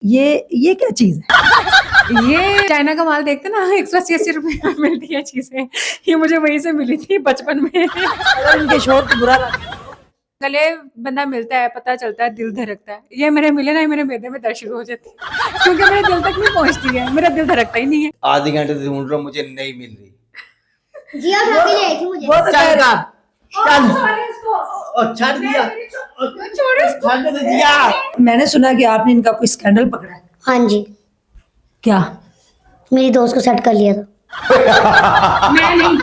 ये क्या चीज है? ये चाइना का माल देखते ना 180 रुपए में मिलती है चीजें। ये मुझे वहीं से मिली थी बचपन में। अगर इनके शोर को बुरा लगा गले बंदा मिलता है, पता चलता है, दिल धड़कता है। ये मेरे मिले ना, मेरे बेटे में दर्द शुरू हो जाती है, क्योंकि मेरे दिल तक नहीं पहुंचती है, मेरा दिल धड़कता ही नहीं है। आधे घंटे से ढूंढ रहा हूं, मुझे नहीं मिल रही। जी आप अभी ले आई थी मुझे। बहुत अच्छा चल है। का और छाड़ दिया छाड़ दे दिया। मैंने सुना कि आपने इनका कोई स्कैंडल पकड़ा है। हाँ जी, क्या? मेरी दोस्त को सेट कर लिया था। मैं नहीं,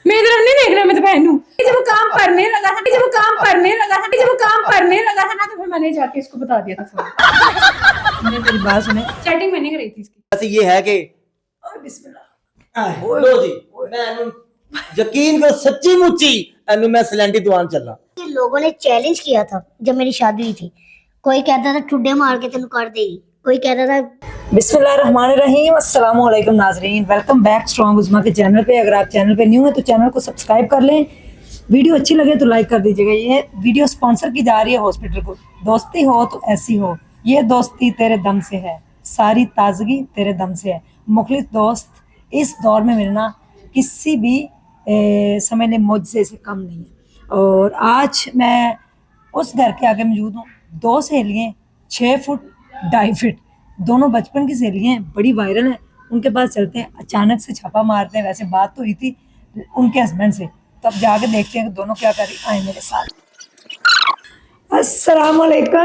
मेरी तरफ नहीं देख रहा, मैं तो बहन हूँ। जब वो काम करने लगा था, जब वो काम करने लगा था, जब वो काम करने लगा था ना, तो फिर मैंने जाके इसको बता दिया था। मैंने मेरी बात सुने। चैटिंग मैंने करी थी इसकी। बस ये है कि लो जी मैं यकीन करो सच्ची मुच्ची एनु मैं सिलेंटी दुआन चलना। ये लोगों ने चैलेंज किया था जब मेरी शादी हुई थी। कोई कहता था ठुड्डे मार के तेन कर देगी, कोई कहता था। बिस्मिल्लाहिर्रहमानिर्रहीम, अस्सलाम वालेकुम नाजरीन, वेलकम बैक स्ट्रॉन्ग उज़्मा के चैनल पे। अगर आप चैनल पे न्यू हैं तो चैनल को सब्सक्राइब कर लें, वीडियो अच्छी लगे तो लाइक कर दीजिएगा। ये वीडियो स्पॉन्सर की जा रही है हॉस्पिटल को। दोस्ती हो तो ऐसी हो, ये दोस्ती तेरे दम से है, सारी ताजगी तेरे दम से है। मुखलिस दोस्त इस दौर में मिलना किसी भी समझ लें मुझसे से कम नहीं है। और आज मैं उस घर के आगे मौजूद हूँ। दो सहेलियाँ 6 फुट 2.5 फीट, दोनों बचपन की सहेलियाँ हैं, बड़ी वायरल हैं। उनके पास चलते हैं, अचानक से छापा मारते हैं। वैसे बात तो हुई थी उनके हस्बैंड से, तो अब जाके देखते हैं कि दोनों क्या कर रही। आए मेरे साथ। अस्सलाम वालेकुम।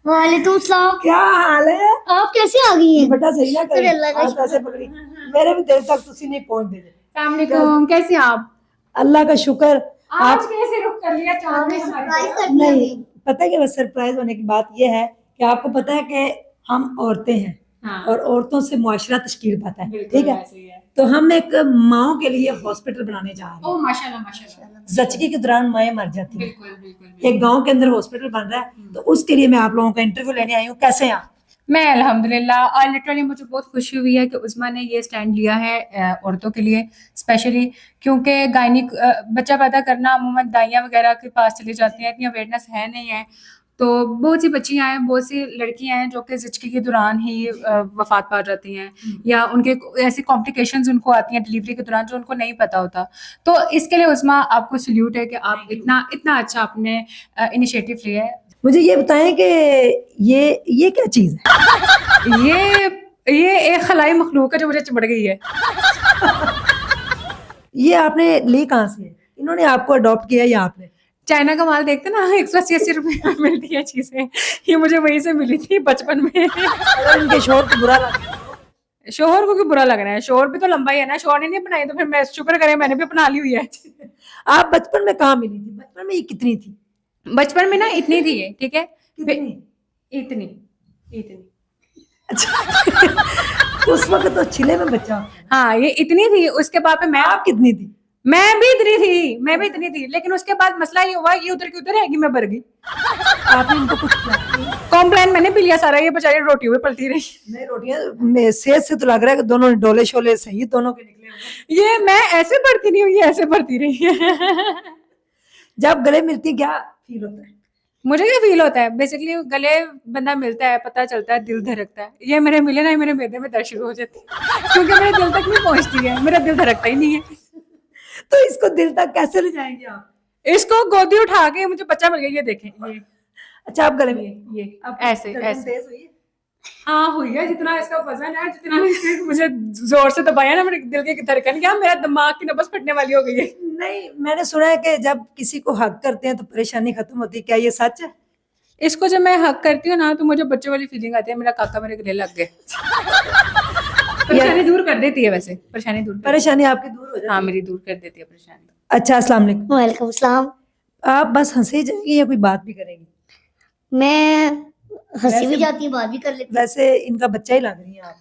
वालेकुम सलाम। क्या हाल है? आप कैसे आ गई हैं? बेटा सही ना अरे अल्लाह का आज कैसे पकड़ी? मेरे भी दिल तक तुसी नहीं पहुंच दे। अस्सलाम वालेकुम, कैसे हैं आप? अल्लाह का शुक्र। आज आप कैसे रुक कर लिया चांद ने सरप्राइज हमारी? कर दिया नहीं हमें। पता है कि बस सरप्राइज होने की बात यह है कि आपको पता है कि हम औरतें हैं। हाँ। और औरतों से मुआशरा तश्कील पाता है, बिल्कुल ठीक है। वैसे ही है। तो हम एक माओ के लिए हॉस्पिटल बनाने जा रहे ओ हैं। माशाल्लाह माशाल्लाह। जचकी के दौरान माएँ मर जाती हैं। बिल्कुल बिल्कुल। एक गांव के अंदर हॉस्पिटल बन रहा है, तो उसके लिए मैं आप लोगों का इंटरव्यू लेने आई हूँ। कैसे हैं आप? मैं अल्हम्दुलिल्लाह, और लिटरली मुझे बहुत खुशी हुई है कि उस्मा ने ये स्टैंड लिया है औरतों के लिए स्पेशली, क्योंकि गायनिक बच्चा पैदा करना अमूमन दाइयाँ वगैरह के पास चली जाती हैं, इतनी अवेयरनेस है नहीं है। तो बहुत सी बच्चियाँ हैं, बहुत सी लड़कियाँ हैं जो कि ज़िचकी के दौरान ही वफात पा जाती हैं, या उनके ऐसी कॉम्प्लिकेशंस उनको आती हैं डिलीवरी के दौरान जो उनको नहीं पता होता। तो इसके लिए उस्मा आपको सल्यूट है कि आप इतना इतना अच्छा आपने इनिशिएटिव लिया है। मुझे ये बताएं कि ये क्या चीज है? ये एक खलाई मखलूक है जो मुझे चिमड़ गई है। ये आपने ली कहाँ से है? इन्होंने आपको अडॉप्ट किया या आपने? चाइना का माल देखते ना 180 रुपए में मिलती है चीजें। ये मुझे वहीं से मिली थी बचपन में। अगर इनके शोर को बुरा लगा शोहर को क्यों बुरा लग रहा है? शोहर भी तो लंबा ही है ना, शोहर ने नहीं बनाई तो फिर मैं शुक्र करें मैंने भी अपना ली हुई है। आप बचपन में कहाँ मिली थी? बचपन में ये कितनी थी? बचपन में ना इतनी थी ये, ठीक है, कितनी? इतनी इतनी। उस वक्त तो छिले में बच्चा होता है। हाँ ये इतनी थी। उसके बाद पे आप कितनी थी? मैं भी इतनी थी, लेकिन उसके बाद मसला ये हुआ, ये उधर की उधर रहेगी, मैं भर गई। आपने इनको कुछ खिलाया? कॉम्प्लेन मैंने पी लिया सारा, ये बेचारी रोटियों पे पलती रही। नहीं रोटियां सेहत से तो लग रहा है कि दोनों डोले शोले सही दोनों के निकले होंगे। ये मैं ऐसे पढ़ती नहीं हूँ, ये ऐसे पढ़ती रही है। जब गले मिलती क्या फील होता है? मुझे क्या फील होता है, बेसिकली गले बंदा मिलता है, पता चलता है, दिल धड़कता है। ये मेरे मिले ना, मेरे बेटे में दर्द शुरू हो जाती है, क्योंकि मेरे दिल तक नहीं पहुंचती है, मेरा दिल धड़कता ही नहीं है। तो इसको दिल तक कैसे ले जाएंगे आप? इसको गोदी उठा के मुझे बच्चा मिल गया, ये देखें, ये अच्छा आप गले में ये अब ऐसे ऐसे। तेज हुई है? हाँ हुई है, जितना इसका वजन है, जितना इसने मुझे जोर से दबाया ना, मेरे दिल की धड़कन क्या, मेरा दिमाग की नब्ज फटने वाली हो गई है। नहीं मैंने सुना है कि जब किसी को हक करते हैं तो परेशानी खत्म होती है, क्या ये सच है? इसको जब मैं हक करती हूँ ना, तो मुझे बच्चे वाली फीलिंग आती है, मेरा काका मेरे गले लग गए। परेशानी दूर कर देती है, वैसे परेशानी आपकी दूर हो जाती है? हाँ मेरी दूर कर देती है परेशानी। अच्छा अस्सलाम वालेकुम। वालेकुम सलाम। आप बस हंसी जाएंगी या कोई बात भी करेंगी? मैं हंसी भी वैसे- जाती हूँ, बात भी कर लेती वैसे इनका बच्चा ही लग रही है आप।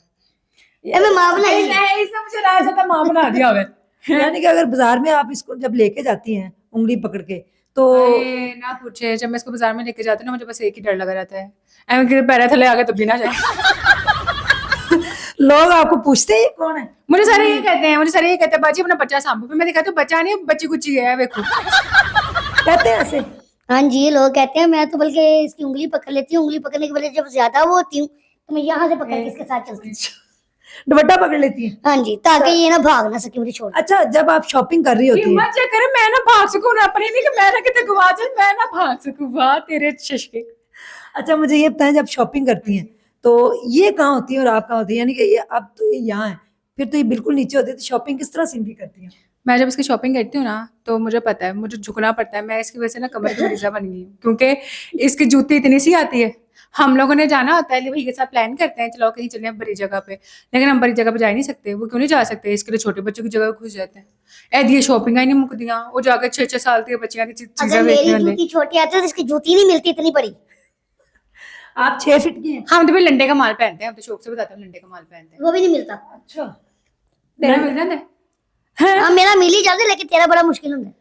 हूँ। मैं माँ बनाई है। इसने मुझे राज होता माँ बना दिया हुआ है। यानी कि अगर बाजार में आप इसको जब लेके जाती हैं उंगली पकड़ के तो अरे ना पूछे, जब मैं इसको बाजार में लेके जाती हूँ ना, मुझे बस एक ही डर लगा रहता है, एवं कि पैर थले आगे तब भी ना जाए। लोग आपको पूछते हैं ये कौन है? मुझे सारे ये कहते हैं बाजी अपना बच्चा सांभो, फिर मैं दिखाती हूँ बच्चा नहीं बच्ची कुची है, देखो। कहते हैं ऐसे? हाँ जी, लोग कहते हैं, मैं तो बल्कि इसकी उंगली पकड़ लेती हूँ, उंगली पकड़ने के बजाय जब ज्यादा वो होती हूँ तो मैं यहाँ से पकड़ के इसके साथ चलती हूँ। दुपट्टा पकड़ लेती है। हाँ जी, ताकि ये ना भाग ना सके मुझे छोड़। अच्छा, जब आप शॉपिंग कर रही होती है, हिम्मत चेक करे मैं ना भाग सकूं ना अपनी, नहीं कि मैं ना कितने गवा जाऊं, मैं ना भाग सकूं। वाह तेरे शशके। अच्छा मुझे ये बताएं, जब शॉपिंग करती हैं तो ये कहाँ होती है और आप कहाँ होती है? यानी कि ये अब तो ये यहाँ है, फिर तो ये बिल्कुल नीचे होती है, तो शॉपिंग किस तरह से इनकी करती हैं? मैं जब इसकी शॉपिंग करती हूँ ना तो मुझे पता है मुझे झुकना पड़ता है। मैं इसकी वजह से ना कमर की मरीजा बन गई हूँ, क्योंकि इसकी जूती इतनी सी आती है। हम लोगों ने जाना होता है, भाई के साथ प्लान करते हैं चलो कहीं चले हैं बड़ी जगह पे, लेकिन हम बड़ी जगह पे जा ही नहीं सकते। वो क्यों नहीं जा सकते? इसके लिए छोटे बच्चों की जगह घुस जाते हैं। ऐ ये शॉपिंग ही नहीं मुकदियां, वो जाकर 6-6 साल की बच्चियां की चीजें अगर बेचने मेरी वाले। जूती छोटी आती है तो इसकी जूती नहीं मिलती इतनी बड़ी। आप 6 फीट की हैं? हम तो भाई लंडे का माल पहनते हैं, हम तो शौक से बताते हैं लंडे का माल पहनते हैं। वो भी नहीं मिलता। अच्छा, तेरा मिल जाता है? हाँ, मेरा मिल ही जाता है, लेकिन तेरा बड़ा मुश्किल होता है।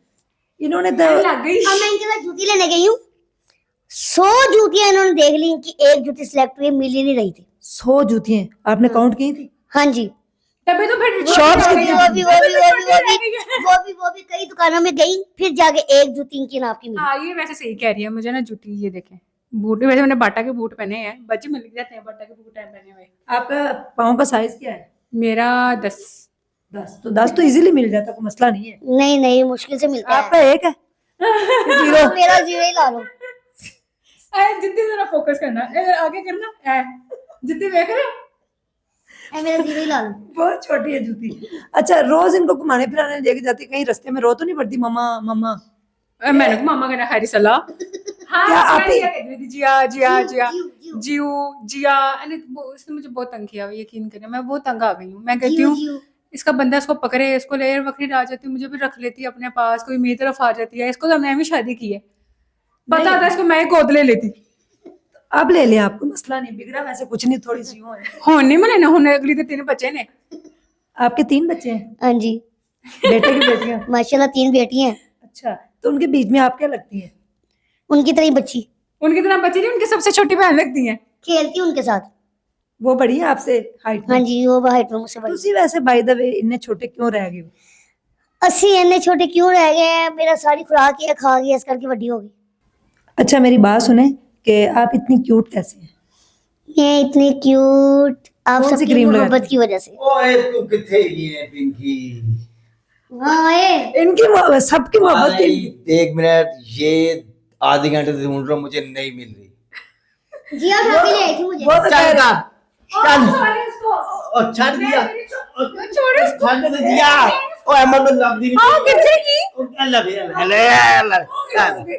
इन्होंने तो लग गई। अब मैं इनके साथ जूती लेने गई हूँ, 100 जूतियां इन्होंने देख ली कि एक जूती सिलेक्ट हुई, मिल ही नहीं रही थी। 100 जूतियां आपने काउंट की थी? हाँ जी, तभी तो फिर शॉप्स वो भी कितनी वो भी वो भी वो भी वो भी वो भी वो भी कई दुकानों में गई, फिर जाके एक जूती इनकी नाप की मिली। हाँ ये वैसे सही कह रही है। मुझे ना जूती ये देखें बूट, वैसे मैंने बाटा के बूट पहने हैं, बच्चे मिल जाते हैं बाटा के बूट पहने हुए। आपका पाँव का साइज क्या है? मेरा 10। 10 तो इजीली मिल जाता, कोई मसला नहीं है। नहीं नहीं, मुश्किल से मिलता है। आपका एक है? हाँ, मेरा 0 ही ला लो। जितनी जरा फोकस करना आगे करना जितनी देख रहे मेरा 0 ही ला लो। बहुत छोटी है जूती। अच्छा, रोज इनको घुमाने फिराने लेके जाती, कहीं रास्ते में रो तो नहीं पड़ती मम्मा मम्मा? मैंने कहा मामा कहना हरी सलाह। हाँ क्या आप ही- जिया जिया जिया जियो, जियो जिया। उसने मुझे बहुत तंग किया, यकीन करें मैं बहुत तंग आ गई हूँ। मैं कहती जियो, हूँ जियो। इसका बंदा इसको पकड़े, इसको ले वक्री आ जाती है, मुझे भी रख लेती है अपने पास, कोई मेरी तरफ आ जाती है। इसको तो हमने भी शादी की है, पता था इसको मैं गोद ले लेती। अब ले लिया, आपको मसला नहीं बिगड़ा, वैसे कुछ नहीं, थोड़ी सी यूं है। होने मने ना होने, अगली तो 3 बच्चे ने। आपके 3 बच्चे हैं? हाँ जी, बेटे की बेटियां? माशाल्लाह 3 बेटी हैं। अच्छा, तो उनके बीच में आप क्या लगती है? उनकी तरह ही बच्ची, उनकी तरह बच्ची नहीं, उनकी सबसे छोटी बहन लगती है। खेलती हूँ उनके साथ। वो बड़ी है आपसे हाइट में? हाँ जी, वो हाइट में मुझसे बड़ी। ਤੁਸੀਂ वैसे बाय द वे इतने छोटे क्यों रह गए हो? 80 इतने छोटे क्यों रह गए हैं? मेरा सारी खुराक ये खा गई, इस करके बड़ी हो गई। अच्छा मेरी बात सुने कि आप इतनी क्यूट कैसे हैं? ये इतनी क्यूट आप कौन सी सबकी क्रीम लगाती मोहब्बत की वजह से। ओए तू किथे गई है पिंकी? हाँ ये इनकी सबकी मोहब्बत अरे, की। एक मिनट, ये आधे घंटे से ढूंढ रहा हूँ, मुझे नहीं मिल रही। जिया उठा के ले आई थी मुझे। वो तो कह चल रहा- चल और छड़ दिया, छड़ दे दिया। ओ अहमद को लग दी। अल्लाह भी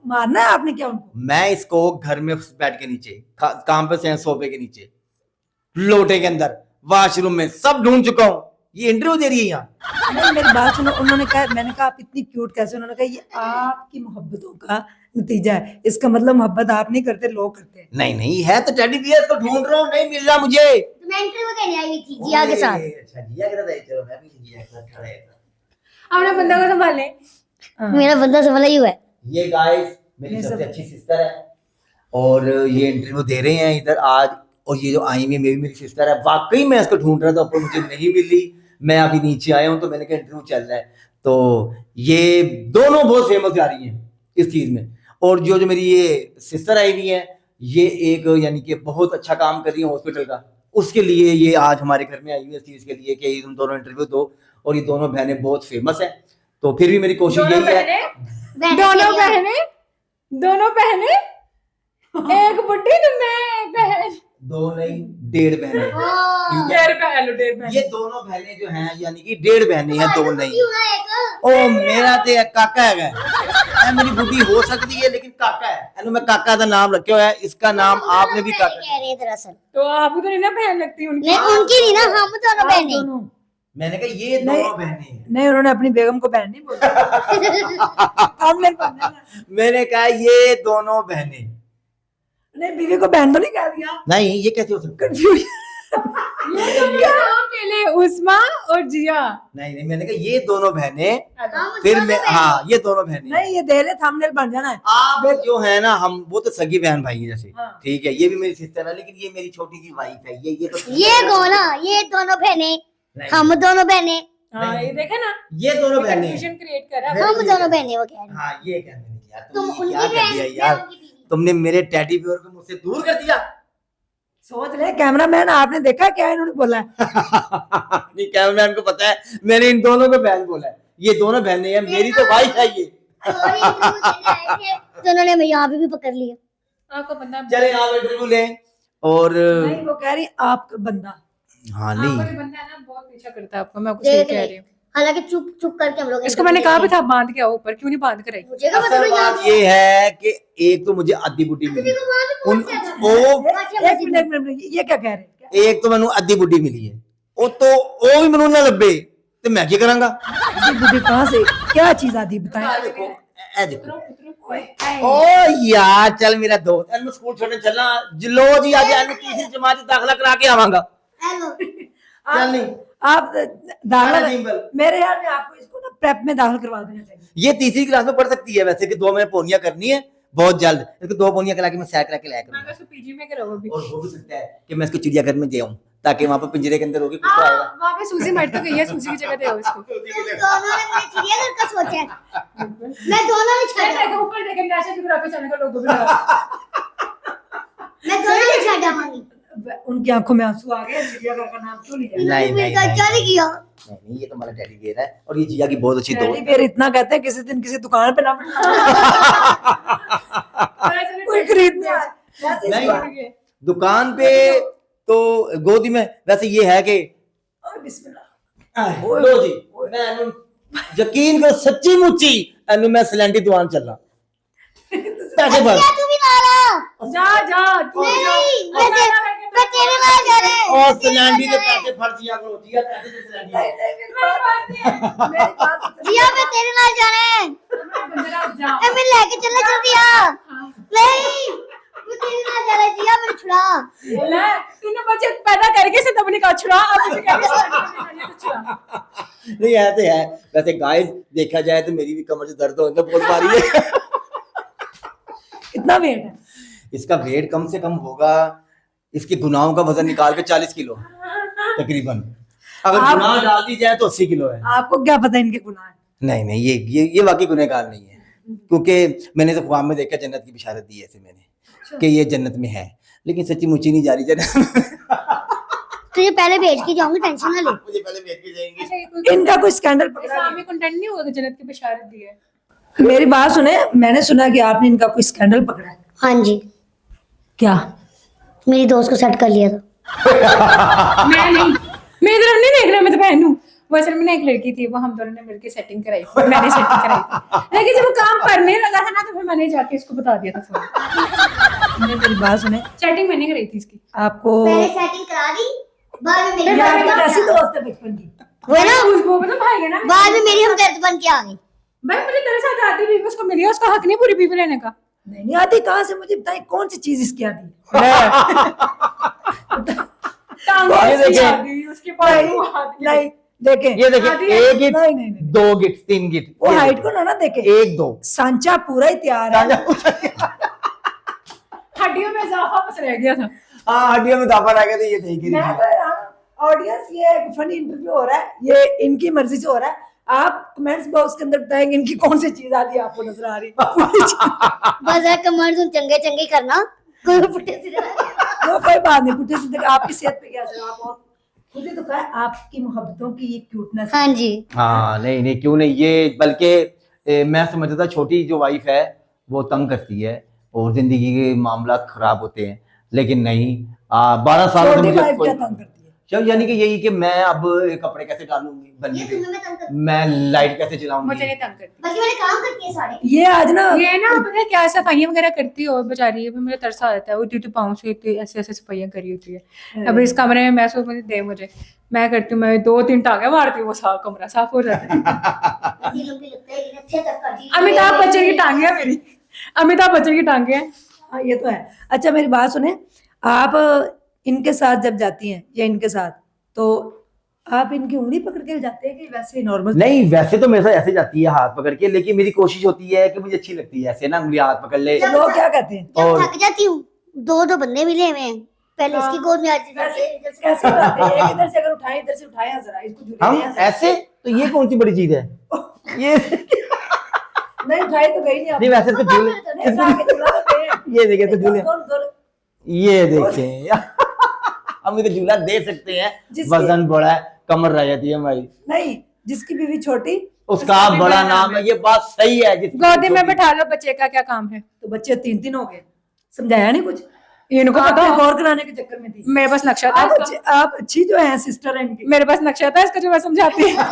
मारना है आपने क्या उनको? मैं इसको घर में बेड के नीचे, काम पे से सोफे के नीचे, लोटे के अंदर, वॉशरूम में सब ढूंढ चुका हूँ। ये इंटरव्यू दे रही है यहाँ। नहीं, मेरी बात सुनो, उन्होंने कहा, मैंने कहा आप इतनी क्यूट कैसे? उन्होंने कहा ये आपकी मोहब्बतों का नतीजा है, इसका मतलब मोहब्बत आप नहीं करते, लोग करते हैं। नहीं नहीं है तो टेडी बियर को ढूंढ रहा हूँ, नहीं मिल रहा मुझे। तो मैं इंटरव्यू देने आई हुई थी जिया के साथ। अच्छा जिया के साथ, चलो मैं भी जिया के साथ खड़ा है। अपने बंदा को संभाले। हाँ। मेरा बंदा संभला ही हुआ है। ये गाइस मेरी ये सबसे सब- अच्छी सिस्टर है और ये इंटरव्यू दे रहे हैं इधर आज। और ये जो आई हुई है मेरी सिस्टर है, वाकई मैं इसको ढूंढ रहा था, ऊपर मुझे नहीं मिली। मैं अभी नीचे आया हूँ तो मैंने कहा इंटरव्यू चल रहा है, तो ये दोनों बहुत फेमस जा रही हैं इस चीज में। और जो जो मेरी ये सिस्टर आई हुई है, ये एक यानी कि बहुत अच्छा काम कर रही है हॉस्पिटल का, उसके लिए ये आज हमारे घर में आई हुई है इस चीज के लिए कि तुम दोनों इंटरव्यू दो। और ये दोनों बहनें बहुत फेमस है, तो फिर भी मेरी कोशिश दोनों यही है। बहनें, दोनों बहनें, एक बुढ़ी तो मैं बहन। 2 नहीं 1.5 बहनें। ठीक है? 1.5 बहन। ये दोनों बहनें जो हैं यानी कि 1.5 बहनें हैं, 2 नहीं। क्यों ना एक? ओ मेरा ते काका है, मेरी बुद्धि हो सकती है लेकिन काका है, एनु मैं काका का नाम रखे हुआ है, इसका नाम आपने भी काका। कह रहे हैं दरअसल। तो आपको तो नहीं ना बहन लगती उनकी? नहीं उनकी नहीं ना, हम दोनों आप बहनें। दोनों। मैंने कहा ये नहीं। दोनों बहनें हैं। नहीं, उन्होंने अपनी बेगम को बहन नहीं बोला। सामने पढ़ने ना। मैंने कहा ये दोनों बहनें। नहीं, बीवी को बहन तो नहीं कह दिया। नहीं ये कैसे हो सकता है? कंफ्यूज। ये दोनों नाम ले ले, उस्मा और जिया। नहीं नहीं मैंने कहा ये दोनों बहनें, हम फिर दोनों मैं बहनें। हाँ ये दोनों बहनें। नहीं, ये दे ले, थंबनेल बन जाना है। आप जो है ना, हम वो तो सगी बहन भाई है जैसे, हाँ। ठीक है, ये भी मेरी सिस्टर है लेकिन ये मेरी छोटी सी वाइफ है। ये तो ये कौन है? ये दोनों बहनें, नहीं, हम दोनों बहनें। हाँ ये देखे ना, ये दोनों बहनें कंफ्यूजन हैं। क्रिएट कर रहा है। हम दोनों बहनें वो कह रहे हैं। हाँ ये कहने यार तुम तुमने ये उनकी क्या कर दिया बहन, यार, मैं उनकी बीवी। तुमने मेरे टेडी बियर को मुझसे दूर कर दिया। सोच ले कैमरामैन, आपने देखा क्या इन्होंने बोला है? नहीं, कैमरामैन को पता है मैंने इन दोनों को बहन बोला है, ये दोनों बहनें हैं, मेरी तो वाइफ है ये। और इंटरव्यू देने आए थे तो उन्होंने हमें यहाँ पे भी पकड़ लिया। आपको बंदा चले आप इंटरव्यू लें। और नहीं, वो कह रही आपका बंदा। हाँ आपका नहीं, जो बंदा है ना बहुत पीछा करता है आपको, मैं आपको सही देख कह ले। रही हूँ। हालांकि चुप चुप करके हम लोग इसको मैंने interview कहा भी लेते था बांध के आओ ऊपर, क्यों नहीं बांध कर आई? हैं। मुझे क्या पता असल यहाँ बात पे- ये है कि एक तो मुझे अद्धी बुड्ढी मिली, देखो वहाँ पे उन पहुंच जाता वो है। एक मिनट, एक मिनट, ये क्या कह रहे हैं? एक तो मैनू अद्धी बुड्ढी मिली है, वो भी मैनू ना लब्बे तो मैं क्या करांगा। ये बुद्धि कहाँ से, क्या चीज आती बताएं? ए देखो, ओ यार चल मेरा दोस्त, मैं स्कूल छोड़ने चलना, लो जी आज मैं तीसरी जमात में दाखला करा के आवांगा। हेलो। चल नहीं, आप दाखिला, अरे जिम्बल। मेरे यार में आपको इसको ना प्रेप में दाखिल करवा देना चाहिए। ये तीसरी क्लास में पढ़ सकती है वैसे कि 2 महीने पोनियां करनी है बहुत जल्द, इसको 2 पोनियां करा के मैं सैर करा के लाया मैं करूंगा। उसको पीजी में कराऊँ अभी। और हो भी सकता है कि मैं इसको चिड़ियाघर में दे आऊं ताकि वहां पर पिंजरे के अंदर होगी, कुछ तो आएगा। वहाँ पे सूजी मर तो गई है, सूजी की जगह दे आओ इसको। दोनों ने मुझे चिड़ियाघर का सोचा है। मैं दोनों ने मैं छाड़ा। देखो ऊपर देखे नेशनल ज्योग्राफी चैनल का लोगो भी लगा। मैं दोनों ने छाड़ा मांगी। उनकी आंखों में आंसू आ गए, चिड़ियाघर का नाम क्यों लिया? नहीं, मेरे नहीं, साथ नहीं, क्या नहीं किया। नहीं, ये तो हमारा टेडी बियर है और ये जिया की बहुत अच्छी टेडी दोस्त बियर इतना कहते हैं किसी दिन किसी दुकान पे ना कोई खरीदने आए। वैसे नहीं। इसको- दुकान पे तो गोदी में वैसे ये है कि ओए बिस्मिल्लाह। लो जी, मैं एनू यकीन करो सच्ची मुच्ची एनू मैं सिलेंडी दुकान चलना पैसे भर क्या तू भी ना रहा? जा जा तू जा। नहीं, मैं तेरे नाल जा रहा है। और सिलेंडी के पैसे भर दिया करो, जिया पैसे दे सिलेंडी नहीं, नहीं, मेरी बात तो- जिया मैं तेरे नाल जा रहा है। बंदरा जा। ए मैं लेके चलना चाहती हूं। नहीं, मैं तेरे नाल जा रहा है। जिया मेरे छुड़ा। ले तूने बच्चे पैदा करके से तब निकाल छुड़ा, अब मुझे कह रही है छुड़ा। नहीं है तो है। वैसे गाइस देखा जाए तो मेरी भी कमर से दर्द होने बहुत बारी है। कितना वेट है? इसका वेट कम से कम होगा, इसके गुनाहों का वजन निकाल के 40 किलो तकरीबन, अगर आप- गुनाह डाल दी जाए तो 80 किलो है। आपको क्या पता इनके गुनाह है? नहीं नहीं, ये वाकई गुनहगार नहीं है, क्योंकि मैंने तो ख्वाब में देखा, जन्नत की बिशारत दी है ऐसे मैंने कि ये जन्नत में है, लेकिन सच्ची मुच्ची नहीं जा रही जन्नत। तुझे पहले भेज के जाऊंगी, टेंशन ना ले। मुझे पहले भेज के जाएंगे। अच्छा, ये कोई इनका कोई स्कैंडल पकड़ा इस्लामी कंटेंट नहीं होगा कि जन्नत की बशारत दी है? है? मेरी बात सुने, मैंने सुना कि आपने इनका कोई स्कैंडल पकड़ा है। हाँ जी, क्या? मेरी दोस्त को सेट कर लिया था। मैं नहीं, मैं इधर नहीं देख रहा, मैं तो बहन हूँ। वो असल में ना एक लड़की थी, वो हम दोनों ने मिलकर सेटिंग कराई थी, मैंने सेटिंग कराई थी, लेकिन जब वो काम करने लगा था ना तो फिर मैंने जाके इसको बता दिया था फोन। मेरी बात सुने, सेटिंग मैंने कराई थी इसकी। आपको पहले सेटिंग करा दी, बाद में मेरी ये आपकी हमदर्द कैसी बन दोस्त है बचपन की? गई। वो ना, वो मतलब भाई है ना, बाद में मेरी हमदर्द बन के आ गई। भाई मुझे तेरे साथ आती बीवी उसको मिली है, उसका हक नहीं पूरी बीवी लेने का। नहीं नहीं आती, कहाँ से? मुझे बताइए कौन सी चीज इसकी आती? टांगे ये उसकी देखिए। आती, उसके पास वो आती। नहीं देखें, ये देखिए, आधी है। एक गिट, नहीं नहीं नहीं, 2 गिट, 3 गिट, वो हाइट को ना देखे, 1 2 सांचा पूरा ही तैयार है। हड्डियों में इजाफा बस रह गया था। हाँ, हड्डियों में दाफा रह गया था, ये सही कह मैं रही कह रहा हूँ, ऑडियंस, ये एक फनी इंटरव्यू हो रहा है, ये इनकी मर्जी से हो रहा है। आप कमेंट्स बॉक्स के अंदर बताएंगे इनकी कौन सी चीज आती है आपको नजर आ रही बस है कमांड तुम चंगे चंगे करना, कोई पुट्ठे सीधे ना। वो कोई बात नहीं, पुट्ठे सीधे आपकी सेहत पे क्या असर? आप और खुद ही तो कहा आपकी मोहब्बतों की ये क्यूटनेस। हाँ जी, हाँ नहीं नहीं, क्यों नहीं, ये बल्कि मैं समझता था छोटी जो वाइफ है वो तंग करती है और जिंदगी के मामला खराब होते हैं, लेकिन नहीं, 12 साल से छोटी मुझे वाइफ क्या कोई- तंग करती है? चल, यानी कि यही कि मैं अब कपड़े कैसे डालूंगी बन्नी ये पे, तुम्हें मैं तंग कर, मैं लाइट कैसे मुझे चलाऊंगी, नहीं तंग करती। बल्कि मैंने काम करती है सारे। ये आज ना ये ना पता है क्या सफाइयां वगैरह करती है और बेचारी है, फिर मुझे तरस आ जाता है, वो ड्यूटी पाँव से इतनी ऐसे ऐसे सफाइयां करी होती है। अब इस कमरे में मैं सोच मुझे दे, मुझे मैं करती हूँ, मैं 2-3 टांगे मारती हूँ, वो साफ कमरा साफ हो जाता है। लंबी लंबी लगता है, ये अच्छे तक कर दी। अमिताभ बच्चन की टांगे है मेरी, अमिताभ बच्चन की टांगे हैं। हाँ, ये तो है। अच्छा मेरी बात सुने, आप इनके साथ जब जाती हैं या इनके साथ, तो आप इनकी उंगली पकड़ के जाते हैं कि वैसे ही नॉर्मल? नहीं वैसे तो मेरे साथ ऐसे जाती है हाथ पकड़ के, लेकिन मेरी कोशिश होती है कि मुझे अच्छी लगती है ऐसे ना, उंगली हाथ पकड़ ले। तो लोग क्या कहते हैं? जब और- थक जाती हूँ, 2 बंदे मिले हुए हैं, पहले इसकी गोद में आती कैसे जाती कैसे उठाते हैं? एक इधर से अगर उठाए, इधर से उठाए जरा, इसको झूले हम में ऐसे। ऐसे, तो ये कौन सी बड़ी चीज है ये? नहीं उठाई तो गई नहीं आप। नहीं वैसे तो झूले नहीं, उठा के झूला तो दे। ये देखे तो झूले दोनों ये देखें हम इधर झूला दे सकते हैं, जिसकी- वजन बड़ा है, कमर रह जाती है हमारी, नहीं जिसकी बीवी छोटी उसका भी बड़ा बड़ा नाम है, ये बात सही है। जिसकी गोदी में छोटी- बैठा लो, बच्चे का क्या काम है? तो बच्चे 3-3 हो गए, समझाया नहीं कुछ, इनको आप पता एक हो, और कराने के चक्कर में थी। मेरे पास नक्शा था इसका। आप अच्छी जो है सिस्टर है इनकी। मेरे पास नक्शा था इसका जो मैं समझाती हूँ।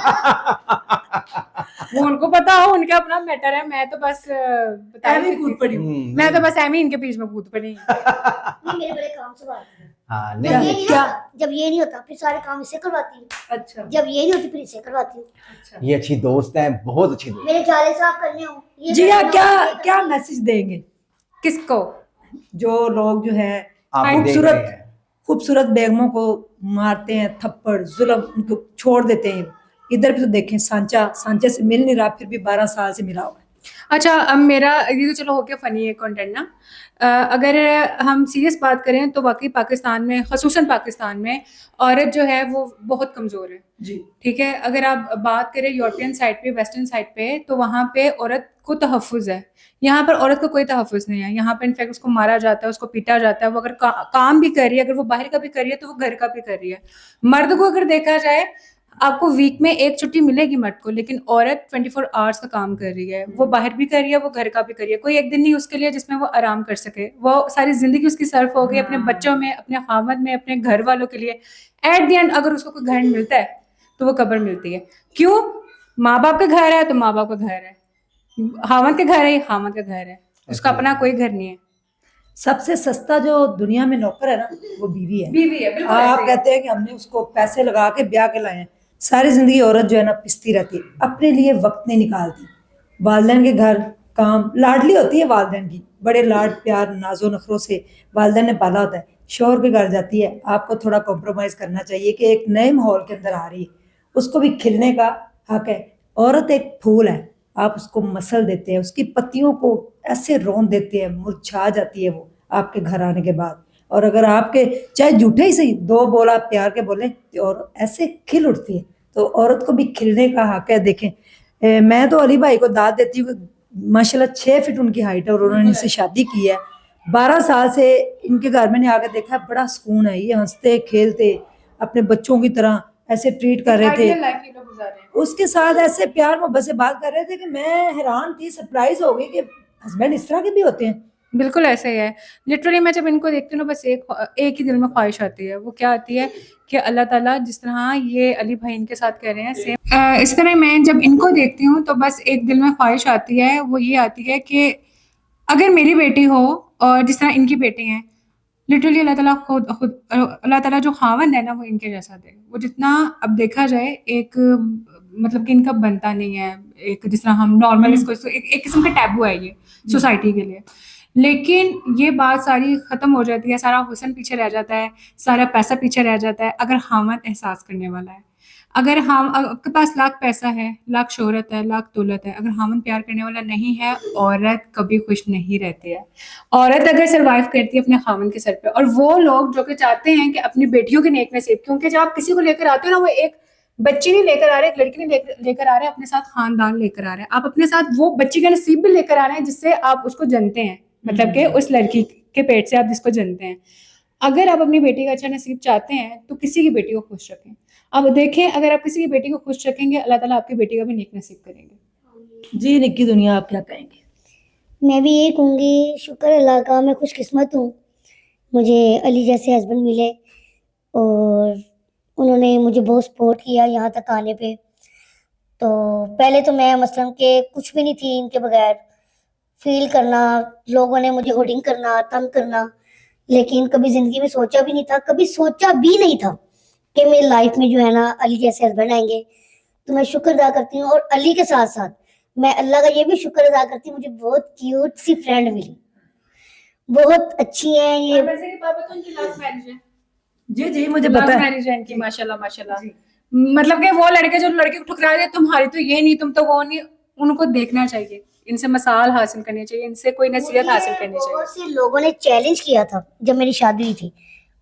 वो उनको पता हो, उनका अपना मैटर है, मैं तो बस बता ऐਵੇਂ रही कूद थी। पड़ी हूँ। मैं तो बस एमी इनके बीच में कूद पड़ी। नहीं मेरे बड़े काम से बात है। हाँ जब नहीं ये नहीं, नहीं क्या? होता, जब ये नहीं होता फिर सारे काम इससे करवाती हूँ, अच्छा जब ये नहीं होती फिर इससे करवाती हूँ। अच्छा ये अच्छी दोस्त है, बहुत अच्छी दोस्त। मेरे जाले साफ करने हो ये जी हाँ, करना हो, क्या ये करना क्या हो। मैसेज देंगे किसको? जो लोग जो है आप भी देख रहे खूबसूरत हैं। खूबसूरत बेगमों को मारते हैं थप्पड़, जुल्म उनको छोड़ देते हैं। इधर भी तो देखें, सांचे से मिल नहीं रहा, फिर भी 12 साल से मिला हुआ है। अच्छा, अब मेरा ये तो चलो हो गया फनी है कंटेंट ना। अगर हम सीरियस बात करें तो वाकई पाकिस्तान में, खसूसन पाकिस्तान में औरत जो है वो बहुत कमज़ोर है। जी ठीक है, अगर आप बात करें यूरोपियन साइड पे, वेस्टर्न साइड पे, तो वहाँ पे औरत को तहफ़्फ़ुज़ है। यहाँ पर औरत को कोई तहफ़्फ़ुज़ नहीं है। यहाँ पे इनफैक्ट उसको मारा जाता है, उसको पीटा जाता है। वो अगर काम भी कर रही है, अगर वो बाहर का भी कर रही है तो वो घर का भी कर रही है। मर्द को अगर देखा जाए, आपको वीक में एक छुट्टी मिलेगी मर्द को, लेकिन औरत 24 आवर्स का काम कर रही है। वो बाहर भी कर रही है, वो घर का भी कर रही है। कोई एक दिन नहीं उसके लिए जिसमें वो आराम कर सके। वो सारी जिंदगी उसकी सर्फ हो गई अपने बच्चों में, अपने खामद में, अपने घर वालों के लिए। एट द एंड अगर उसको कोई घर मिलता है तो वो कब्र मिलती है। क्यों? माँ बाप का घर है तो माँ बाप का घर है, खामद के घर है, खामद का घर है, उसका अपना कोई घर नहीं है। सबसे सस्ता जो दुनिया में नौकर है ना, वो बीवी है। बीवी है, बिल्कुल आप ऐसे ही है। कहते हैं कि हमने उसको पैसे लगा के ब्याह के लाए हैं। सारी जिंदगी औरत जो है ना पिसती रहती है, अपने लिए वक्त नहीं निकालती। वालिदैन के घर काम, लाडली होती है वालिदैन की, बड़े लाड प्यार नाजो नखरों से वालिदैन ने पाला होता है। शौहर के घर जाती है, आपको थोड़ा कॉम्प्रोमाइज करना चाहिए कि एक नए माहौल के अंदर आ रही है, उसको भी खिलने का हक है। औरत एक फूल है, आप उसको मसल देते हैं, उसकी पत्तियों को ऐसे रौंद देते हैं, मुरझा जाती है वो आपके घर आने के बाद। और अगर आपके चाहे झूठे ही सही 2 बोल आप प्यार के बोले तो और ऐसे खिल उठती है। तो औरत को भी खिलने का हक है। देखें मैं तो अली भाई को दाद देती हूँ, माशाल्लाह 6 फीट उनकी हाइट है और उन्होंने इनसे शादी की है। 12 साल से इनके घर में आकर देखा है, बड़ा सुकून है। ये हंसते खेलते अपने बच्चों की तरह ऐसे ट्रीट कर रहे थे, Ideal life ये लोग गुजार रहे हैं। उसके साथ ऐसे प्यार मोहब्बत से बात कर रहे थे कि मैं हैरान थी, सरप्राइज हो गई कि हस्बैंड इस तरह के भी होते हैं। बिल्कुल ऐसे ही है। लिटरली मैं जब इनको देखती हूँ ना, बस एक ही दिल में ख्वाहिश आती है। वो क्या आती है कि अल्लाह ताला जिस तरह ये अली भाई इनके साथ कह रहे हैं, सेम इस तरह मैं जब इनको देखती हूँ तो बस एक दिल में ख्वाहिश आती है। वो ये आती है कि अगर मेरी बेटी हो और जिस तरह इनकी बेटी हैं, लिटरली अल्लाह ताला खुद अल्लाह ताला जो खावंद है ना, वो इनके जैसा दे। वो जितना अब देखा जाए एक मतलब कि इनका बनता नहीं है, एक जिस तरह हम नॉर्मल इसको एक किस्म का टैबू है ये सोसाइटी के लिए। लेकिन ये बात सारी ख़त्म हो जाती है, सारा हुस्न पीछे रह जाता है, सारा पैसा पीछे रह जाता है अगर खामद एहसास करने वाला है। अगर हम आपके पास लाख पैसा है, लाख शोहरत है, लाख दौलत है, अगर खामद प्यार करने वाला नहीं है, औरत कभी खुश नहीं रहती है। औरत अगर सर्वाइव करती है अपने खामद के सर पे, और वो लोग जो कि चाहते हैं कि अपनी बेटियों के नेक नसीब, क्योंकि जब आप किसी को लेकर आते हो ना, वो एक बच्ची नहीं लेकर आ रहे, एक लड़की नहीं लेकर आ रहे, अपने साथ खानदान लेकर आ रहे हैं। आप अपने साथ वो बच्ची का नसीब भी लेकर आ रहे हैं जिससे आप उसको जनते हैं, मतलब कि उस लड़की के पेट से आप जिसको जनते हैं। अगर आप अपनी बेटी का अच्छा नसीब चाहते हैं तो किसी की बेटी को खुश रखें। अब देखें, अगर आप किसी की बेटी को खुश रखेंगे, अल्लाह ताला आपकी बेटी का भी नेक नसीब करेंगे। जी निक्की दुनिया, आप क्या कहेंगे? मैं भी ये कहूँगी, शुक्र अल्लाह का, मैं खुशकिस्मत हूँ, मुझे अली जैसे हस्बैंड मिले और उन्होंने मुझे बहुत सपोर्ट किया यहाँ तक आने पे। तो पहले तो मैं मसलन के कुछ भी नहीं थी, इनके बगैर फील करना, लोगों ने मुझे होर्डिंग करना, तंग करना, लेकिन कभी ज़िंदगी में सोचा भी नहीं था, कभी सोचा भी नहीं था कि मेरी लाइफ में जो है ना अली जैसे हस्बैंड आएंगे। तो मैं शुक्र अदा करती हूँ, और अली के साथ साथ मैं अल्लाह का ये भी शुक्र अदा करती हूँ, मुझे बहुत क्यूट सी फ्रेंड मिली, बहुत अच्छी है ये। वैसे कि पापा तो उनकी लव मैरिज है, जी जी मुझे लव पता है। मैरिज है इनकी, माशाल्लाह माशाल्लाह। मतलब कि वो लड़के जो लड़के को ठुकरा दे, तुम्हारी तो ये नहीं, तुम तो वो नहीं, उनको देखना चाहिए, इनसे मसाल हासिल करनी चाहिए, इनसे कोई नसीहत हासिल करनी चाहिए। बहुत से लोगों ने चैलेंज किया था जब मेरी शादी हुई थी।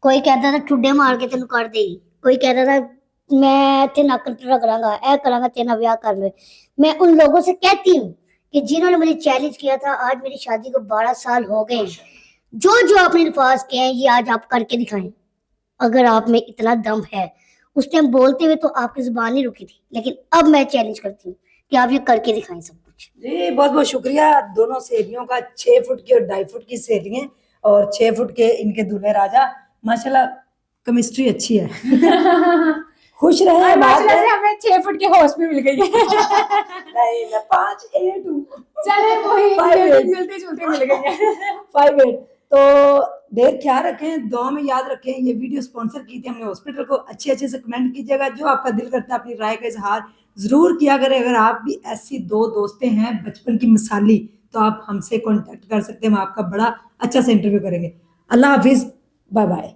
कोई कहता था ठुड्डे मार के तेन कर देगी, कोई कहता था मैं ते नक रगड़ांगा, ऐ करांगा, तेना ब्याह कर ले। मैं उन लोगों से कहती हूँ कि जिन्होंने मुझे चैलेंज किया था, आज मेरी शादी को 12 साल हो गए हैं। जो जो आपने अल्फाज किए हैं ये आज आप करके दिखाएं। अगर आप में इतना दम है, उस टाइम बोलते हुए तो आपकी जुबान नहीं रुकी थी, लेकिन अब मैं चैलेंज करती हूँ कि आप ये करके दिखाएं सब कुछ। जी बहुत बहुत शुक्रिया दोनों सहेलियों का। 6 फुट की और 2.5 फुट की सहेली हैं और 6 फुट के इनके दूल्हे राजा। माशाल्लाह केमिस्ट्री अच्छी है। खुश रहे और बात माशाल्लाह है। से हमें 6 फुट की हॉर्स भी मिल गई है। नहीं मैं 5'8" हूँ। चले वही 5'8" मिलते जुलते मिल गई है। 5'8" तो ढेर ख्याल रखें, दुआ में याद रखें। ये वीडियो स्पॉन्सर की थी हमने हॉस्पिटल को। अच्छे अच्छे से कमेंट कीजिएगा, जो आपका दिल करता है अपनी राय का इजहार जरूर किया करें। अगर आप भी ऐसी दो दोस्तें हैं बचपन की मिसाली, तो आप हमसे कांटेक्ट कर सकते हैं, हम आपका बड़ा अच्छा से इंटरव्यू करेंगे। अल्लाह हाफिज, बाय बाय।